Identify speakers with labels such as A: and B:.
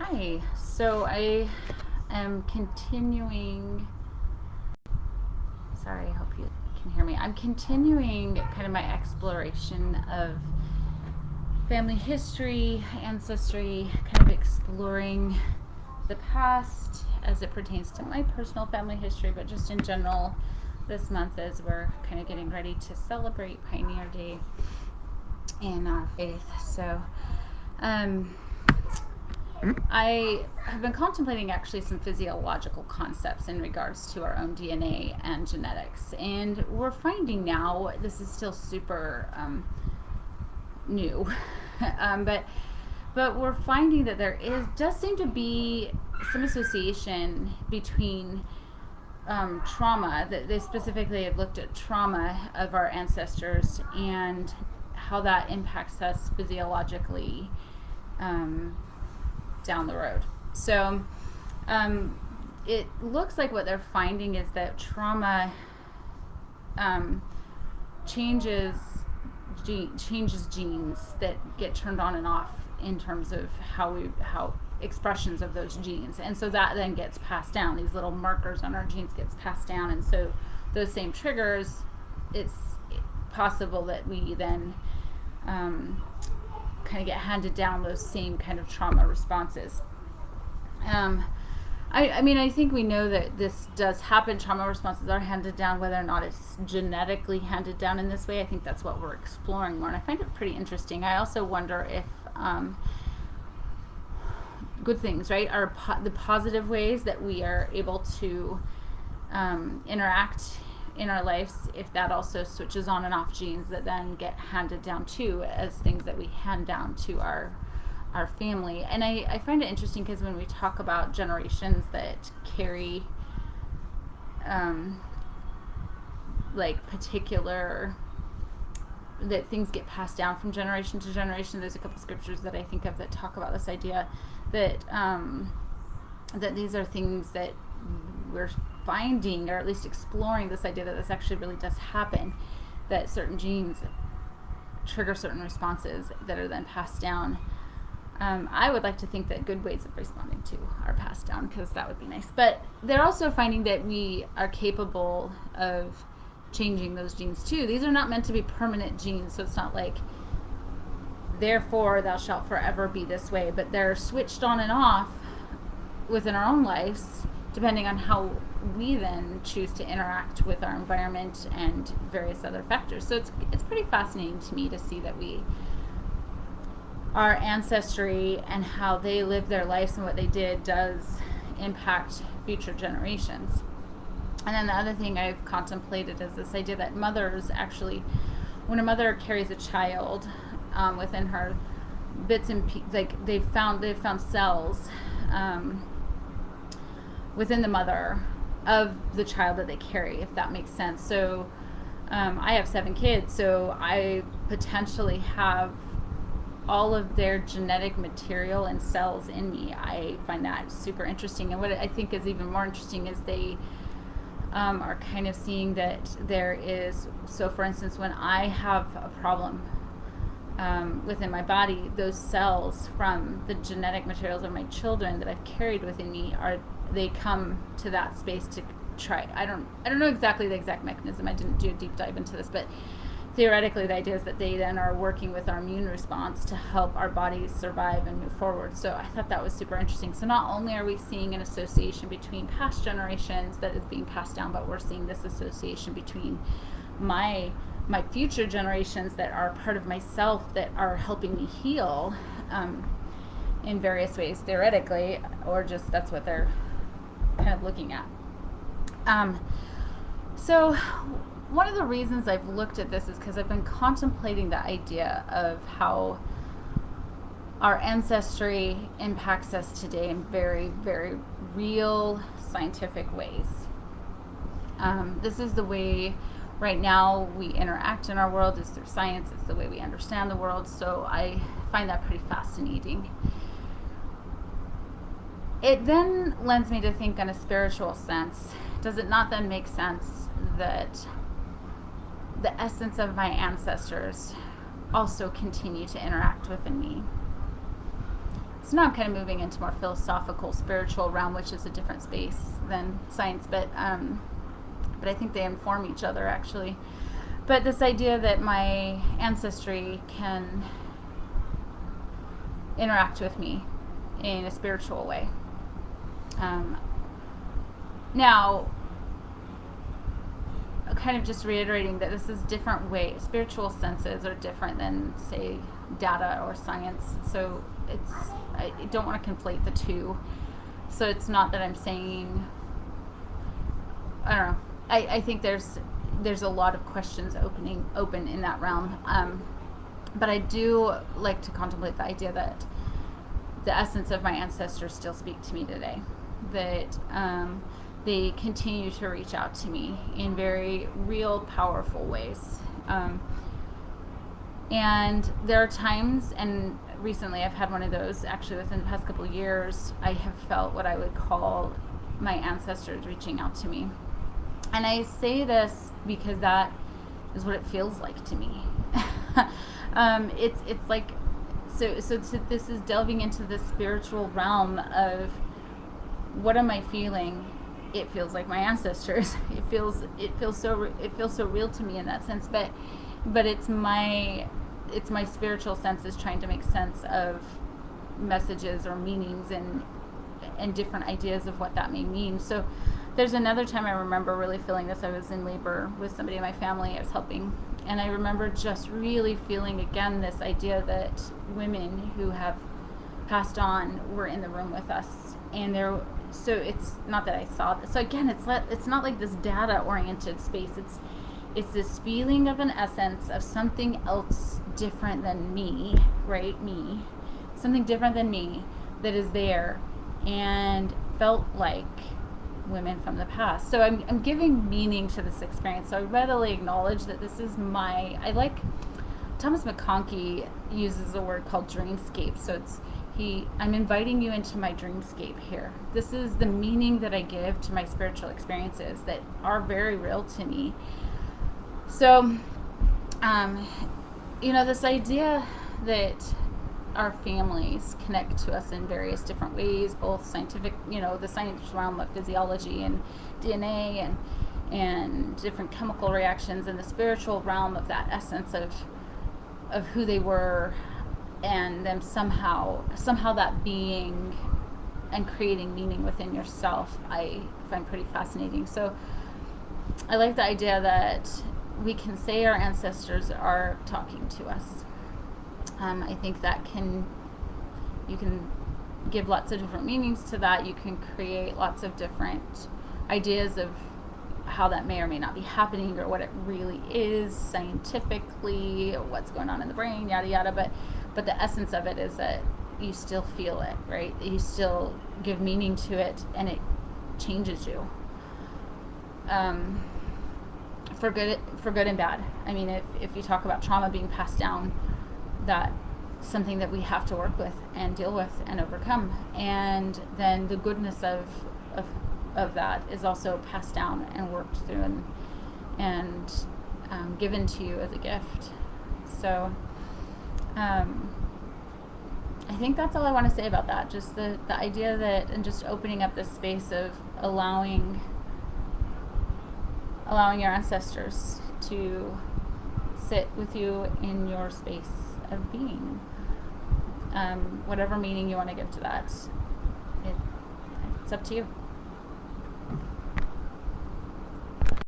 A: Hi. So I am continuing. Sorry, I hope you can hear me. I'm continuing kind of my exploration of family history, ancestry, kind of exploring the past as it pertains to my personal family history, but just in general this month as we're kind of getting ready to celebrate Pioneer Day in our faith. So, I have been contemplating actually some physiological concepts in regards to our own DNA and genetics. And we're finding now, this is still super new, but we're finding that does seem to be some association between trauma, that they specifically have looked at trauma of our ancestors and how that impacts us physiologically down the road. So it looks like what they're finding is that trauma changes genes that get turned on and off in terms of how expressions of those genes, and so that then gets passed down. These little markers on our genes gets passed down, and so those same triggers, it's possible that we then kind of get handed down those same kind of trauma responses. I think we know that this does happen. Trauma responses are handed down, whether or not it's genetically handed down in this way. I think that's what we're exploring more, and I find it pretty interesting. I also wonder if good things, right, are the positive ways that we are able to interact in our lives, if that also switches on and off genes that then get handed down too as things that we hand down to our family. And I find it interesting because when we talk about generations that carry like particular, that things get passed down from generation to generation, there's a couple scriptures that I think of that talk about this idea that that these are things that we're finding, or at least exploring this idea that this actually really does happen, that certain genes trigger certain responses that are then passed down. I would like to think that good ways of responding to are passed down, because that would be nice. But they're also finding that we are capable of changing those genes too. These are not meant to be permanent genes, so it's not like, therefore thou shalt forever be this way, but they're switched on and off within our own lives, depending on how we then choose to interact with our environment and various other factors. So it's pretty fascinating to me to see that our ancestry and how they lived their lives and what they did does impact future generations. And then the other thing I've contemplated is this idea that mothers actually, when a mother carries a child within her, bits and like they've found cells within the mother of the child that they carry, if that makes sense. So I have 7 kids, so I potentially have all of their genetic material and cells in me. I find that super interesting. And what I think is even more interesting is they are kind of seeing that there is, so for instance, when I have a problem within my body, those cells from the genetic materials of my children that I've carried within me they come to that space to try. I don't know exactly the exact mechanism. I didn't do a deep dive into this, but theoretically the idea is that they then are working with our immune response to help our bodies survive and move forward. So I thought that was super interesting. So not only are we seeing an association between past generations that is being passed down, but we're seeing this association between my future generations that are part of myself, that are helping me heal in various ways, theoretically, or just that's what they're kind of looking at. So one of the reasons I've looked at this is because I've been contemplating the idea of how our ancestry impacts us today in very, very real scientific ways. This is the way right now we interact in our world, is through science. It's the way we understand the world. So I find that pretty fascinating. It then lends me to think in a spiritual sense. Does it not then make sense that the essence of my ancestors also continue to interact within me? So now I'm kind of moving into more philosophical, spiritual realm, which is a different space than science, but I think they inform each other actually. But this idea that my ancestry can interact with me in a spiritual way. Now, kind of just reiterating that this is different way. Spiritual senses are different than, say, data or science. So I don't want to conflate the two. So it's not that I'm saying, I don't know. I think there's a lot of questions open in that realm. But I do like to contemplate the idea that the essence of my ancestors still speak to me today. That they continue to reach out to me in very real, powerful ways. And there are times, and recently I've had one of those, actually within the past couple of years, I have felt what I would call my ancestors reaching out to me. And I say this because that is what it feels like to me. It's like, so this is delving into the spiritual realm of what am I feeling? It feels like my ancestors. It feels so real to me in that sense. But it's my spiritual senses trying to make sense of messages or meanings and different ideas of what that may mean. So there's another time I remember really feeling this. I was in labor with somebody in my family I was helping, and I remember just really feeling again this idea that women who have passed on were in the room with us, and so it's not that I saw this. So again, it's not like this data oriented space. It's this feeling of an essence of something else different than me, right? Me, something different than me that is there and felt like women from the past. So I'm giving meaning to this experience. So I readily acknowledge that this is I like Thomas McConkie uses a word called dreamscape. So I'm inviting you into my dreamscape here. This is the meaning that I give to my spiritual experiences that are very real to me. So, this idea that our families connect to us in various different ways, both scientific, the science realm of physiology and DNA and different chemical reactions, and the spiritual realm of that essence of who they were, and them somehow that being and creating meaning within yourself, I find pretty fascinating. So I like the idea that we can say our ancestors are talking to us. I think that you can give lots of different meanings to that. You can create lots of different ideas of how that may or may not be happening, or what it really is scientifically, or what's going on in the brain, yada yada. But the essence of it is that you still feel it, right? You still give meaning to it, and it changes you. For good and bad. I mean, if you talk about trauma being passed down, that's something that we have to work with and deal with and overcome. And then the goodness of that is also passed down and worked through and given to you as a gift. So I think that's all I want to say about that. Just the idea that, and just opening up this space of allowing your ancestors to sit with you in your space of being. Whatever meaning you want to give to that, it's up to you.